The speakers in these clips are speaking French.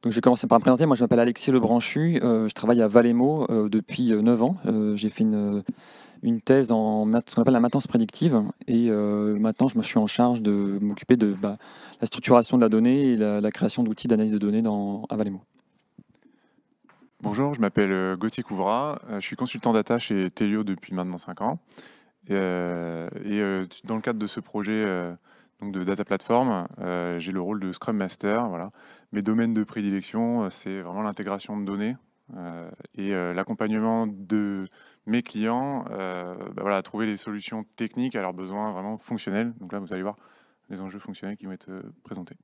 Donc, je vais commencer par me présenter. Moi, je m'appelle Alexis Lebranchu. Je travaille à Valemo depuis 9 ans. J'ai fait une thèse ce qu'on appelle la maintenance prédictive. Et maintenant, je me suis en charge de m'occuper de la structuration de la donnée et la création d'outils d'analyse de données à Valemo. Bonjour, je m'appelle Gauthier Couvrat, je suis consultant data chez Telio depuis maintenant 5 ans. Dans le cadre de ce projet donc de data platform, j'ai le rôle de Scrum Master. Voilà. Mes domaines de prédilection, c'est vraiment l'intégration de données et l'accompagnement de mes clients voilà, à trouver les solutions techniques à leurs besoins vraiment fonctionnels. Donc là, vous allez voir les enjeux fonctionnels qui vont être présentés.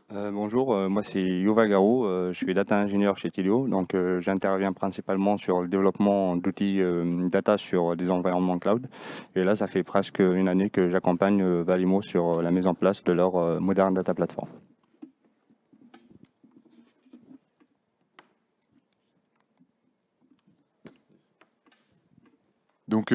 Bonjour, moi c'est Yuval Garou, je suis data ingénieur chez Tilio, donc j'interviens principalement sur le développement d'outils data sur des environnements cloud. Et là, ça fait presque une année que j'accompagne Valimo sur la mise en place de leur moderne data platform. Donc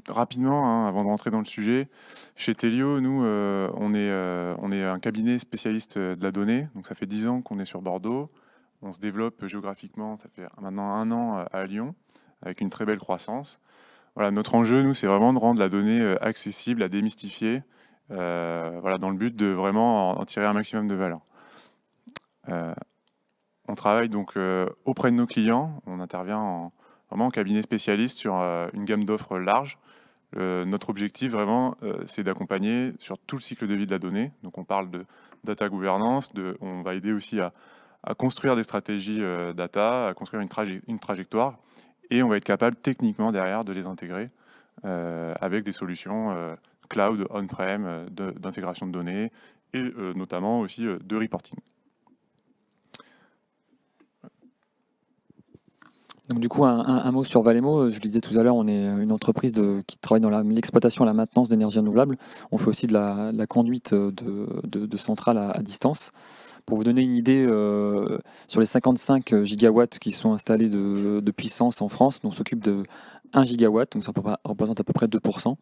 rapidement, hein, avant de rentrer dans le sujet, chez Telio, nous, on est un cabinet spécialiste de la donnée. Donc ça fait 10 ans qu'on est sur Bordeaux. On se développe géographiquement, ça fait maintenant 1 an à Lyon, avec une très belle croissance. Voilà, notre enjeu, nous, c'est vraiment de rendre la donnée accessible, à démystifier, voilà, dans le but de vraiment en tirer un maximum de valeur. On travaille donc auprès de nos clients, on intervient vraiment en cabinet spécialiste sur une gamme d'offres large. Notre objectif vraiment, c'est d'accompagner sur tout le cycle de vie de la donnée. Donc on parle de data gouvernance, on va aider aussi à construire des stratégies data, à construire une trajectoire, et on va être capable techniquement derrière de les intégrer avec des solutions cloud, on-prem, d'intégration de données, et notamment aussi de reporting. Donc, du coup, un mot sur Valemo. Je le disais tout à l'heure, on est une entreprise qui travaille dans l'exploitation et la maintenance d'énergie renouvelable. On fait aussi de la conduite de centrales à distance. Pour vous donner une idée, sur les 55 gigawatts qui sont installés de puissance en France, on s'occupe de 1 gigawatt, donc ça représente à peu près 2%.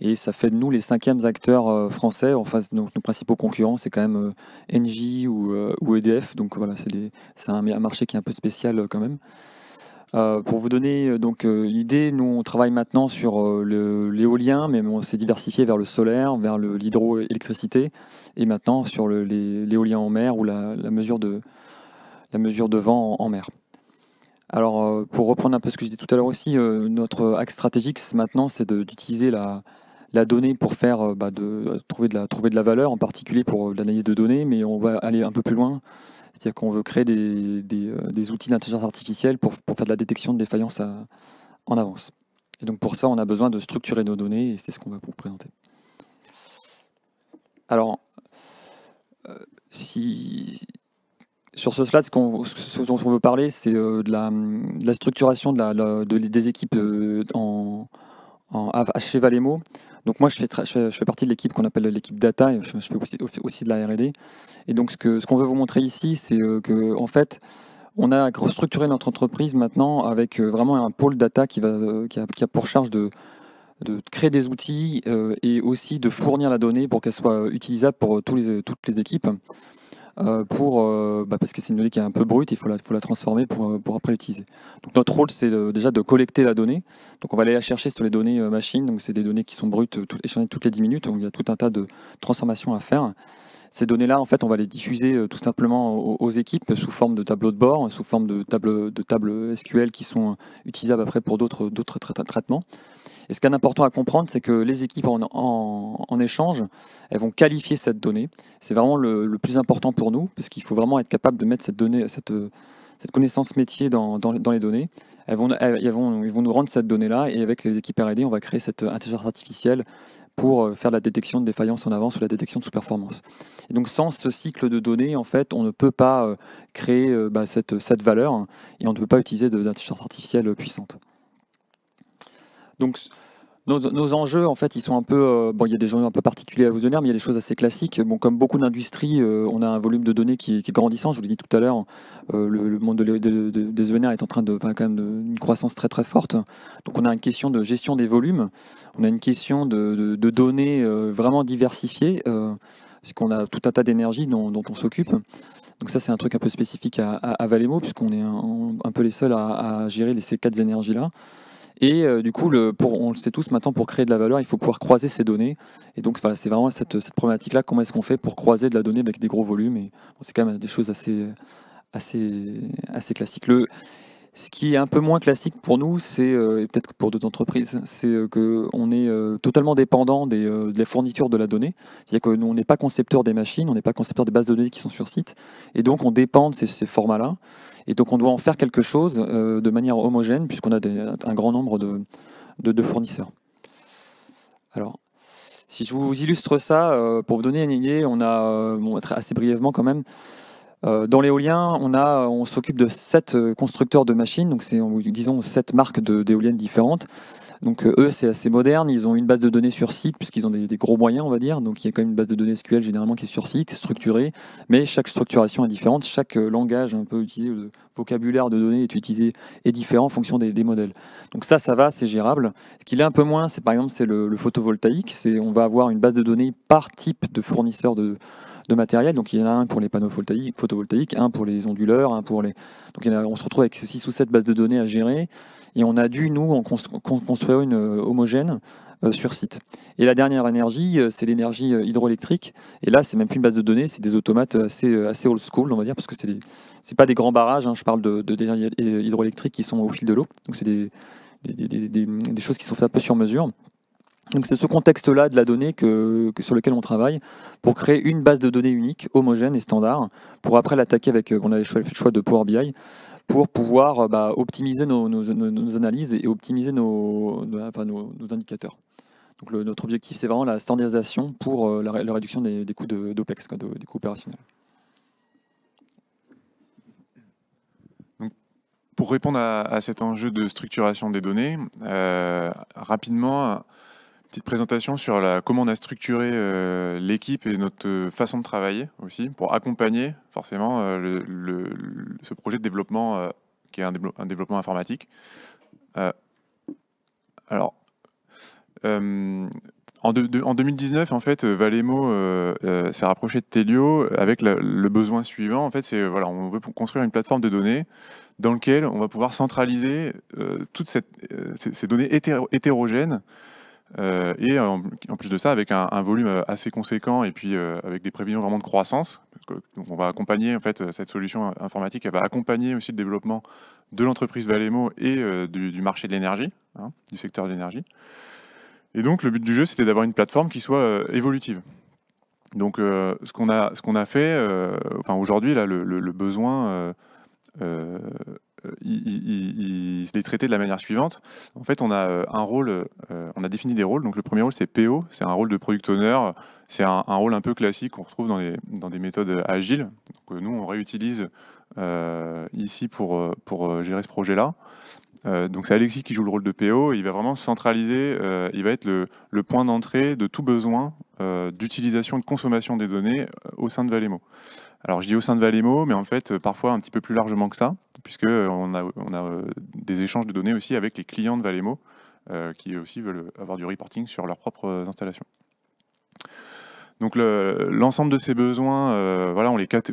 Et ça fait de nous les 5e acteurs français. En face, nos principaux concurrents, c'est quand même Engie ou EDF. Donc voilà, c'est un marché qui est un peu spécial quand même. Pour vous donner une idée, nous on travaille maintenant sur l'éolien, mais on s'est diversifié vers le solaire, vers l'hydroélectricité, et maintenant sur l'éolien en mer ou la mesure de vent en mer. Alors pour reprendre un peu ce que je disais tout à l'heure aussi, notre axe stratégique maintenant c'est d'utiliser la donnée pour faire trouver de la valeur, en particulier pour l'analyse de données, mais on va aller un peu plus loin. C'est-à-dire qu'on veut créer des outils d'intelligence artificielle pour faire de la détection de défaillances en avance. Et donc pour ça, on a besoin de structurer nos données, et c'est ce qu'on va vous présenter. Alors, sur ce slide, ce dont on veut parler, c'est de la structuration des équipes chez Valemo. Donc moi, je fais partie de l'équipe qu'on appelle l'équipe data, et je fais aussi de la R&D. Et donc ce qu'on veut vous montrer ici, c'est qu'en fait, on a structuré notre entreprise maintenant avec vraiment un pôle data qui a pour charge de créer des outils et aussi de fournir la donnée pour qu'elle soit utilisable pour toutes les équipes. Parce que c'est une donnée qui est un peu brute, il faut la transformer pour après l'utiliser. Donc notre rôle, c'est déjà de collecter la donnée. Donc on va aller la chercher sur les données machines, donc c'est des données qui sont brutes, échangées toutes les 10 minutes, donc il y a tout un tas de transformations à faire. Ces données-là, en fait, on va les diffuser tout simplement aux équipes sous forme de tableaux de bord, sous forme de tables SQL qui sont utilisables après pour d'autres traitements. Et ce qui est important à comprendre, c'est que les équipes en échange, elles vont qualifier cette donnée. C'est vraiment le plus important pour nous, parce qu'il faut vraiment être capable de mettre cette connaissance métier dans les données. Ils vont nous rendre cette donnée-là, et avec les équipes R&D, on va créer cette intelligence artificielle pour faire la détection de défaillance en avance ou la détection de sous-performance. Et donc sans ce cycle de données, en fait, on ne peut pas créer cette valeur, hein, et on ne peut pas utiliser d'intelligence artificielle puissante. Donc nos enjeux, en fait, ils sont un peu... il y a des enjeux un peu particuliers à vous donner, mais il y a des choses assez classiques. Bon, comme beaucoup d'industries, on a un volume de données qui est grandissant. Je vous l'ai dit tout à l'heure, le monde des ENR est en train de quand même une croissance très très forte. Donc on a une question de gestion des volumes, on a une question de données vraiment diversifiées, parce qu'on a tout un tas d'énergie dont on s'occupe. Donc ça, c'est un truc un peu spécifique à Valemo, puisqu'on est un peu les seuls à gérer ces 4 énergies-là. Et du coup, on le sait tous maintenant, pour créer de la valeur, il faut pouvoir croiser ces données. Et donc, voilà, c'est vraiment cette problématique-là. Comment est-ce qu'on fait pour croiser de la donnée avec des gros volumes? Et bon, c'est quand même des choses assez classiques. Ce qui est un peu moins classique pour nous, et peut-être pour d'autres entreprises, c'est qu'on est totalement dépendant de la fourniture de la donnée. C'est-à-dire que nous, on n'est pas concepteur des machines, on n'est pas concepteur des bases de données qui sont sur site. Et donc, on dépend de ces formats-là. Et donc, on doit en faire quelque chose de manière homogène, puisqu'on a un grand nombre de fournisseurs. Alors, si je vous illustre ça, pour vous donner une idée, on a, assez brièvement quand même, dans l'éolien, on s'occupe de 7 constructeurs de machines, donc c'est, disons, 7 marques d'éoliennes différentes. Donc eux, c'est assez moderne, ils ont une base de données sur site, puisqu'ils ont des gros moyens, on va dire. Donc il y a quand même une base de données SQL généralement qui est sur site, structurée, mais chaque structuration est différente, chaque langage un peu utilisé, le vocabulaire de données est différent en fonction des modèles. Donc ça va, c'est gérable. Ce qu'il est un peu moins, c'est par exemple le photovoltaïque. On va avoir une base de données par type de fournisseur de matériel. Donc il y en a un pour les panneaux photovoltaïques, un pour les onduleurs, un pour les... Donc on se retrouve avec 6 ou 7 bases de données à gérer. Et on a dû, nous, en construire une homogène sur site. Et la dernière énergie, c'est l'énergie hydroélectrique. Et là, c'est même plus une base de données, c'est des automates assez old school, on va dire, parce que c'est pas des grands barrages. Je parle d'énergie hydroélectrique qui sont au fil de l'eau. Donc c'est des choses qui sont faites un peu sur mesure. Donc c'est ce contexte-là de la donnée sur lequel on travaille pour créer une base de données unique, homogène et standard, pour après l'attaquer avec, on avait fait le choix de Power BI, pour pouvoir optimiser nos analyses et optimiser nos indicateurs. Donc notre objectif, c'est vraiment la standardisation pour la réduction des coûts d'OPEX, des coûts opérationnels. Pour répondre à cet enjeu de structuration des données, rapidement, petite présentation sur comment on a structuré l'équipe et notre façon de travailler aussi, pour accompagner forcément ce projet de développement qui est un développement informatique. En 2019, en fait, Valemo s'est rapproché de Telio avec le besoin suivant. En fait, c'est on veut construire une plateforme de données dans laquelle on va pouvoir centraliser toutes ces données hétérogènes. Et en plus de ça, avec un volume assez conséquent et puis avec des prévisions vraiment de croissance. Donc on va accompagner en fait cette solution informatique, elle va accompagner aussi le développement de l'entreprise Valemo et du marché de l'énergie, du secteur de l'énergie. Et donc le but du jeu, c'était d'avoir une plateforme qui soit évolutive. Donc ce qu'on a fait, aujourd'hui là, le besoin, il est traité de la manière suivante. En fait, on a un rôle, on a défini des rôles. Donc le premier rôle, c'est PO, c'est un rôle de product owner. C'est un rôle un peu classique qu'on retrouve dans des méthodes agiles. Donc, nous, on réutilise ici pour gérer ce projet-là. Donc c'est Alexis qui joue le rôle de PO. Il va vraiment centraliser, il va être le point d'entrée de tout besoin d'utilisation et de consommation des données au sein de Valemo. Alors je dis au sein de Valemo, mais en fait parfois un petit peu plus largement que ça, puisqu'on a des échanges de données aussi avec les clients de Valemo qui aussi veulent avoir du reporting sur leurs propres installations. Donc l'ensemble de ces besoins,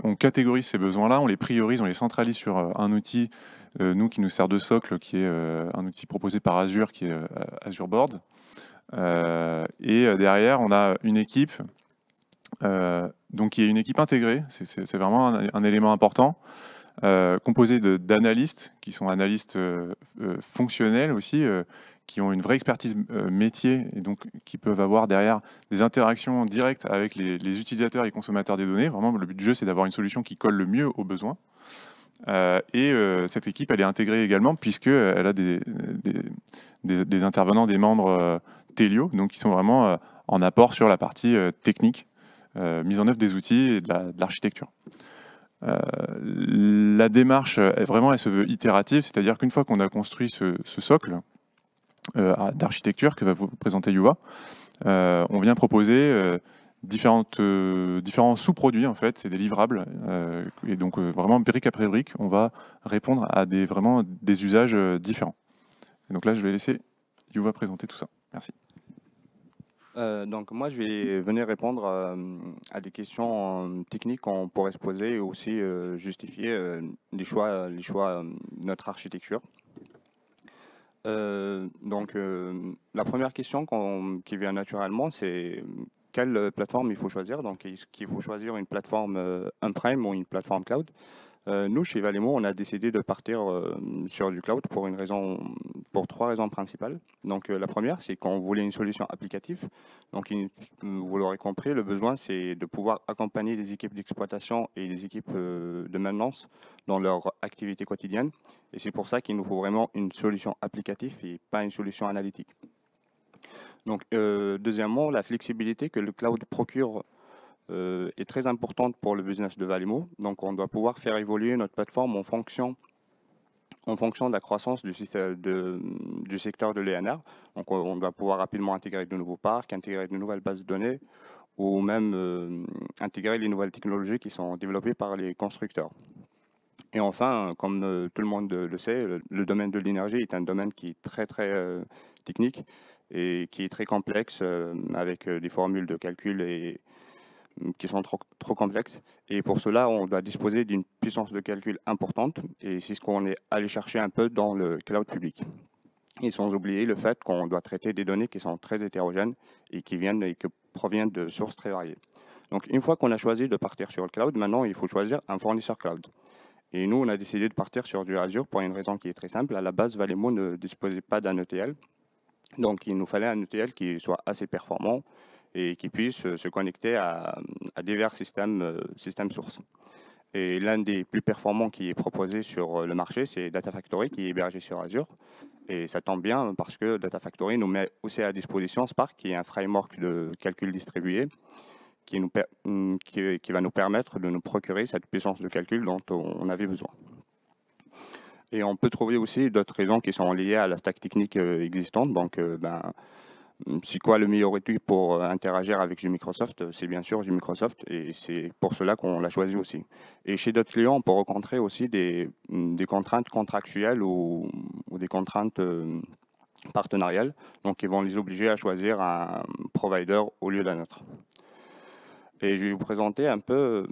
on catégorise ces besoins-là, on les priorise, on les centralise sur un outil, qui nous sert de socle, qui est un outil proposé par Azure, qui est Azure Board. Et derrière, on a une équipe, qui est une équipe intégrée, c'est vraiment un élément important, composée d'analystes, qui sont analystes fonctionnels aussi, qui ont une vraie expertise métier et donc qui peuvent avoir derrière des interactions directes avec les utilisateurs et les consommateurs des données. Vraiment, le but du jeu, c'est d'avoir une solution qui colle le mieux aux besoins. Cette équipe, elle est intégrée également puisqu'elle a des intervenants, des membres Telio, donc qui sont vraiment en apport sur la partie technique, mise en œuvre des outils et de l'architecture. La démarche, elle se veut itérative, c'est-à-dire qu'une fois qu'on a construit ce socle d'architecture que va vous présenter Yuva, on vient proposer différents sous-produits, en fait, c'est des livrables, et donc vraiment brique après brique, on va répondre à des usages différents. Et donc là, je vais laisser Yuva présenter tout ça. Merci. Donc moi, je vais venir répondre à des questions techniques qu'on pourrait se poser et aussi justifier les choix de notre architecture. La première question qui vient naturellement, c'est quelle plateforme il faut choisir. Donc, est-ce qu'il faut choisir une plateforme on-prem ou une plateforme cloud? Nous, chez Valemo, on a décidé de partir sur du cloud pour trois raisons principales. Donc, la première, c'est qu'on voulait une solution applicative. Donc, vous l'aurez compris, le besoin, c'est de pouvoir accompagner les équipes d'exploitation et les équipes de maintenance dans leur activité quotidienne. Et c'est pour ça qu'il nous faut vraiment une solution applicative et pas une solution analytique. Donc, deuxièmement, la flexibilité que le cloud procure est très importante pour le business de Valemo. Donc, on doit pouvoir faire évoluer notre plateforme en fonction de la croissance du secteur de l'ENR. Donc, on doit pouvoir rapidement intégrer de nouveaux parcs, intégrer de nouvelles bases de données ou même intégrer les nouvelles technologies qui sont développées par les constructeurs. Et enfin, comme tout le monde le sait, le domaine de l'énergie est un domaine qui est très technique et qui est très complexe avec des formules de calcul qui sont trop complexes. Et pour cela, on doit disposer d'une puissance de calcul importante. Et c'est ce qu'on est allé chercher un peu dans le cloud public. Et sans oublier le fait qu'on doit traiter des données qui sont très hétérogènes et qui proviennent de sources très variées. Donc, une fois qu'on a choisi de partir sur le cloud, maintenant, il faut choisir un fournisseur cloud. Et nous, on a décidé de partir sur du Azure pour une raison qui est très simple. À la base, Valemo ne disposait pas d'un ETL. Donc, il nous fallait un ETL qui soit assez performant et qui puisse se connecter à divers systèmes sources. Et l'un des plus performants qui est proposé sur le marché, c'est Data Factory, qui est hébergé sur Azure. Et ça tombe bien parce que Data Factory nous met aussi à disposition Spark, qui est un framework de calcul distribué, qui va nous permettre de nous procurer cette puissance de calcul dont on avait besoin. Et on peut trouver aussi d'autres raisons qui sont liées à la stack technique existante. Donc, c'est quoi le meilleur outil pour interagir avec du Microsoft? C'est bien sûr du Microsoft et c'est pour cela qu'on l'a choisi aussi. Et chez d'autres clients, on peut rencontrer aussi des contraintes contractuelles ou des contraintes partenariales, donc qui vont les obliger à choisir un provider au lieu d'un autre. Et je vais vous présenter un peu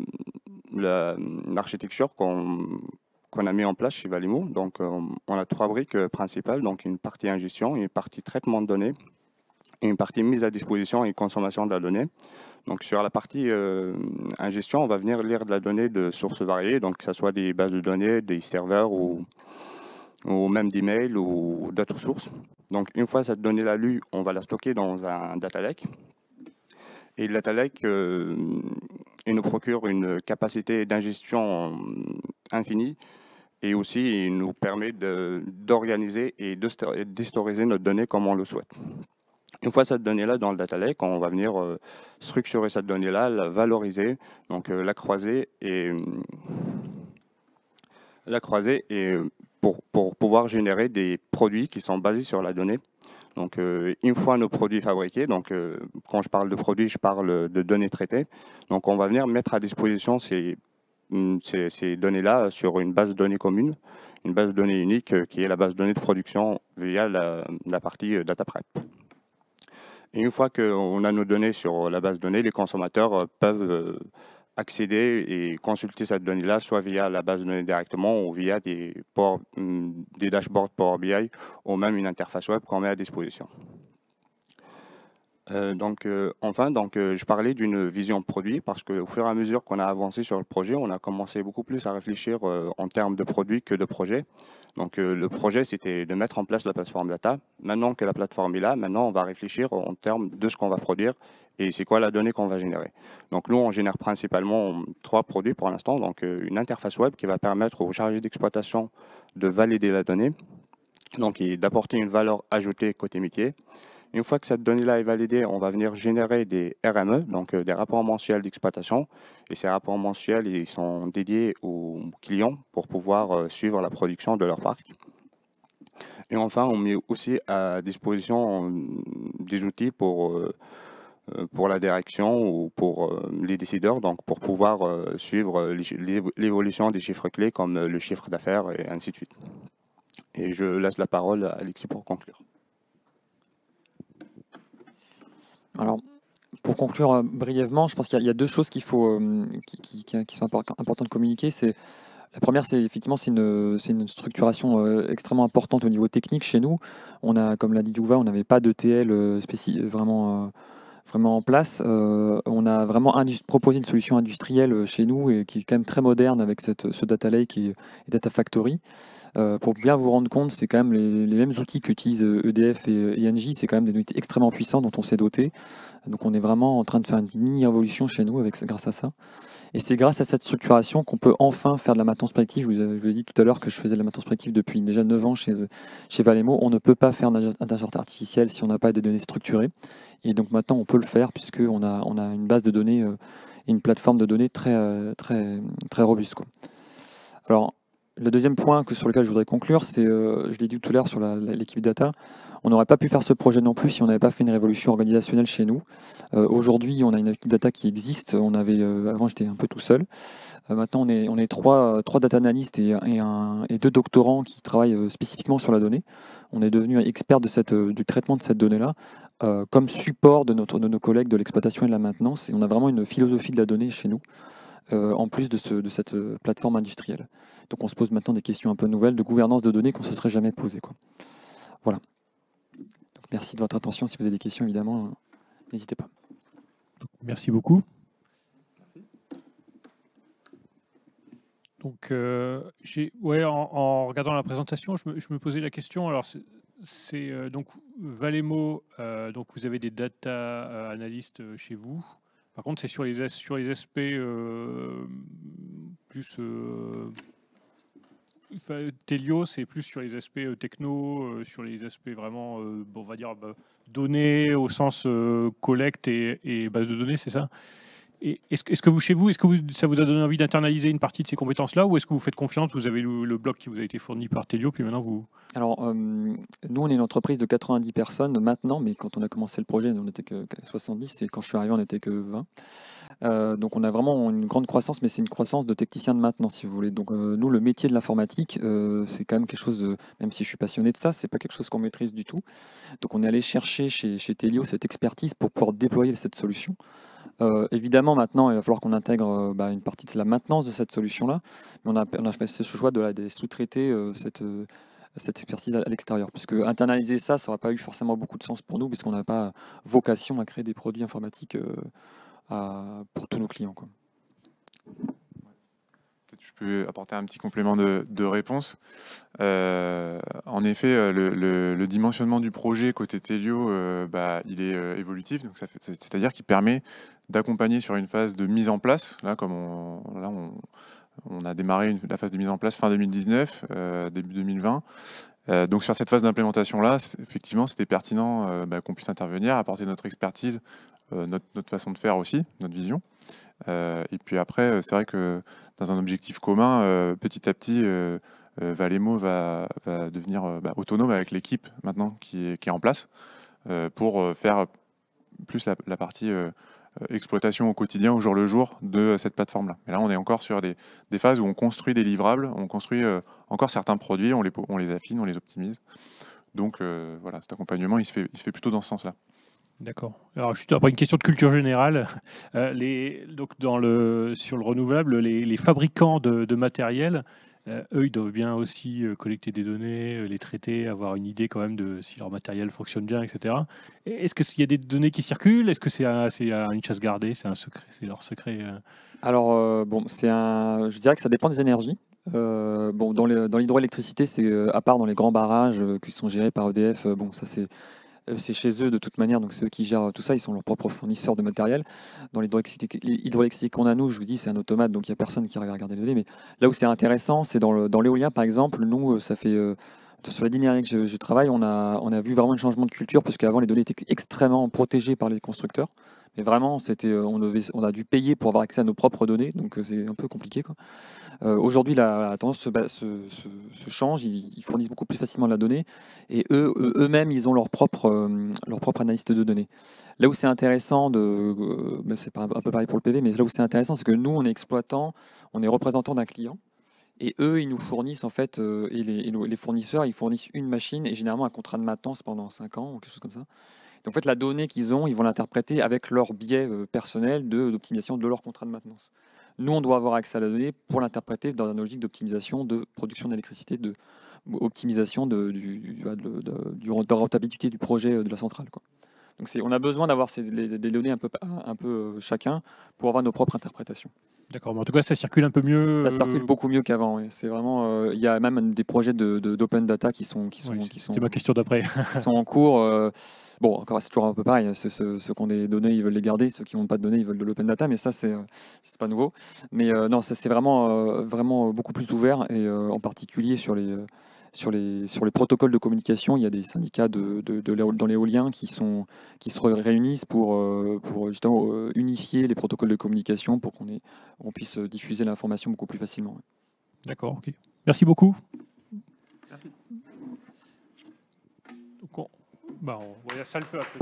l'architecture qu'on a mis en place chez Valemo. Donc, on a trois briques principales, donc une partie ingestion, une partie traitement de données et une partie mise à disposition et consommation de la donnée. Donc, sur la partie ingestion, on va venir lire de la donnée de sources variées, donc que ce soit des bases de données, des serveurs ou même d'emails ou d'autres sources. Donc, une fois cette donnée-là lue, on va la stocker dans un data lake. Et le data lake, il nous procure une capacité d'ingestion infinie et aussi il nous permet d'organiser et d'historiser notre donnée comme on le souhaite. Une fois cette donnée-là dans le data lake, on va venir structurer cette donnée-là, la valoriser, donc la croiser et pour pouvoir générer des produits qui sont basés sur la donnée. Donc, une fois nos produits fabriqués, donc quand je parle de produits, je parle de données traitées. Donc, on va venir mettre à disposition ces données-là sur une base de données commune, une base de données unique qui est la base de données de production via la partie data prep. Et une fois qu'on a nos données sur la base de données, les consommateurs peuvent accéder et consulter cette donnée-là, soit via la base de données directement ou via des dashboards Power BI ou même une interface web qu'on met à disposition. Enfin, je parlais d'une vision produit parce qu'au fur et à mesure qu'on a avancé sur le projet, on a commencé beaucoup plus à réfléchir en termes de produit que de projet. Donc, le projet, c'était de mettre en place la plateforme data. Maintenant que la plateforme est là, maintenant, on va réfléchir en termes de ce qu'on va produire et c'est quoi la donnée qu'on va générer. Donc, nous, on génère principalement 3 produits pour l'instant. Donc, une interface web qui va permettre aux chargés d'exploitation de valider la donnée, donc et d'apporter une valeur ajoutée côté métier. Une fois que cette donnée-là est validée, on va venir générer des RME, donc des rapports mensuels d'exploitation. Et ces rapports mensuels, ils sont dédiés aux clients pour pouvoir suivre la production de leur parc. Et enfin, on met aussi à disposition des outils pour la direction ou pour les décideurs, donc pour pouvoir suivre l'évolution des chiffres clés comme le chiffre d'affaires et ainsi de suite. Et je laisse la parole à Alexis pour conclure. Alors, pour conclure brièvement, je pense qu'il y a deux choses qu'il faut, qui sont importantes de communiquer. La première, c'est effectivement c'est une structuration extrêmement importante au niveau technique chez nous. On a, comme l'a dit Youva, on n'avait pas d'ETL vraiment en place. On a vraiment proposé une solution industrielle chez nous et qui est quand même très moderne avec ce Data Lake et Data Factory. Pour bien vous rendre compte, c'est quand même les mêmes outils qu'utilisent EDF et Engie. C'est quand même des outils extrêmement puissants dont on s'est doté. Donc on est vraiment en train de faire une mini-révolution chez nous grâce à ça. Et c'est grâce à cette structuration qu'on peut enfin faire de la maintenance prédictive. Je vous ai dit tout à l'heure que je faisais de la maintenance prédictive depuis déjà 9 ans chez Valemo. On ne peut pas faire d'intelligence artificielle si on n'a pas des données structurées. Et donc maintenant, on peut le faire puisqu'on a une base de données et une plateforme de données très robuste, quoi. Alors, le deuxième point sur lequel je voudrais conclure, c'est, je l'ai dit tout à l'heure sur l'équipe data, on n'aurait pas pu faire ce projet non plus si on n'avait pas fait une révolution organisationnelle chez nous. Aujourd'hui, on a une équipe data qui existe. Avant, j'étais un peu tout seul. Maintenant, on est trois data analystes et deux doctorants qui travaillent spécifiquement sur la donnée. On est devenu expert du traitement de cette donnée-là comme support de nos collègues de l'exploitation et de la maintenance. Et on a vraiment une philosophie de la donnée chez nous. En plus de cette plateforme industrielle. Donc on se pose maintenant des questions un peu nouvelles de gouvernance de données qu'on ne se serait jamais posées, quoi. Voilà. Donc, merci de votre attention. Si vous avez des questions, évidemment, n'hésitez pas. Merci beaucoup. Donc, en regardant la présentation, je me posais la question. Alors, c'est donc Valemo, donc vous avez des data analystes chez vous. Par contre, c'est sur les aspects plus Telio, c'est plus sur les aspects techno, sur les aspects vraiment, on va dire, données au sens collecte et base de données, c'est ça? Et est-ce que vous, chez vous, ça vous a donné envie d'internaliser une partie de ces compétences-là, ou est-ce que vous faites confiance, vous avez le bloc qui vous a été fourni par Telio, puis maintenant vous... Alors, nous, on est une entreprise de 90 personnes maintenant, mais quand on a commencé le projet, on n'était que 70, et quand je suis arrivé, on n'était que 20. Donc, on a vraiment une grande croissance, mais c'est une croissance de technicien de maintenance, si vous voulez. Donc, nous, le métier de l'informatique, c'est quand même quelque chose, même si je suis passionné de ça, c'est pas quelque chose qu'on maîtrise du tout. Donc, on est allé chercher chez Telio cette expertise pour pouvoir déployer cette solution. Évidemment, maintenant, il va falloir qu'on intègre une partie de la maintenance de cette solution-là, mais on a fait ce choix de sous-traiter cette expertise à l'extérieur, puisque internaliser ça n'aurait pas eu forcément beaucoup de sens pour nous, puisqu'on n'a pas vocation à créer des produits informatiques pour tous nos clients, quoi. Je peux apporter un petit complément de réponse. En effet, le dimensionnement du projet côté Telio, il est évolutif, donc c'est-à-dire qu'il permet d'accompagner sur une phase de mise en place. Là, comme on a démarré la phase de mise en place fin 2019, début 2020. Donc sur cette phase d'implémentation-là, effectivement, c'était pertinent qu'on puisse intervenir, apporter notre expertise, notre façon de faire aussi, notre vision. Et puis après, c'est vrai que dans un objectif commun, petit à petit, Valemo va devenir autonome avec l'équipe maintenant qui est en place pour faire plus la partie exploitation au quotidien, au jour le jour de cette plateforme-là. Et là, on est encore sur des phases où on construit des livrables, on construit encore certains produits, on les affine, on les optimise. Donc voilà, cet accompagnement, il se fait plutôt dans ce sens-là. D'accord. Alors, juste après une question de culture générale, donc sur le renouvelable, les fabricants de matériel, eux, ils doivent bien aussi collecter des données, les traiter, avoir une idée quand même de si leur matériel fonctionne bien, etc. Est-ce qu'il y a des données qui circulent? Est-ce que c'est une chasse gardée? C'est un secret? C'est leur secret? Alors, je dirais que ça dépend des énergies. Dans l'hydroélectricité, c'est à part dans les grands barrages qui sont gérés par EDF, ça c'est chez eux de toute manière, donc c'est eux qui gèrent tout ça, ils sont leurs propres fournisseurs de matériel. Dans l'hydroélectricité qu'on a, nous, je vous dis, c'est un automate, donc il n'y a personne qui arrive à regarder les données. Mais là où c'est intéressant, c'est dans l'éolien, par exemple. Nous, ça fait sur la dernière année que je travaille, on a vu vraiment un changement de culture, parce qu'avant, les données étaient extrêmement protégées par les constructeurs. Mais vraiment, on a dû payer pour avoir accès à nos propres données, donc c'est un peu compliqué, quoi. Aujourd'hui, la tendance se change, ils fournissent beaucoup plus facilement de la donnée, et eux-mêmes, ils ont leur propre analyste de données. Là où c'est intéressant, c'est un peu pareil pour le PV, mais là où c'est intéressant, c'est que nous, on est exploitant, on est représentant d'un client, et eux, ils nous fournissent, en fait, et les fournisseurs, ils fournissent une machine, et généralement un contrat de maintenance pendant 5 ans, ou quelque chose comme ça. En fait, la donnée qu'ils ont, ils vont l'interpréter avec leur biais personnel d'optimisation de leur contrat de maintenance. Nous, on doit avoir accès à la donnée pour l'interpréter dans une logique d'optimisation de production d'électricité, optimisation de la rentabilité du projet de la centrale, quoi. Donc on a besoin d'avoir des données un peu chacun pour avoir nos propres interprétations. D'accord, mais en tout cas, ça circule un peu mieux. Ça circule beaucoup mieux qu'avant. Oui. C'est vraiment, il y a même des projets d'open data qui sont C'était ma question d'après. qui sont en cours. Bon, encore, c'est toujours un peu pareil. Ceux qui ont des données, ils veulent les garder. Ceux qui n'ont pas de données, ils veulent de l'open data. Mais ça, c'est pas nouveau. Mais non, ça c'est vraiment beaucoup plus ouvert. Et en particulier sur les protocoles de communication, il y a des syndicats dans l'éolien qui se réunissent pour justement unifier les protocoles de communication pour qu'on puisse diffuser l'information beaucoup plus facilement. D'accord, ok. Merci beaucoup. Merci. Donc on voit la salle peu à peu.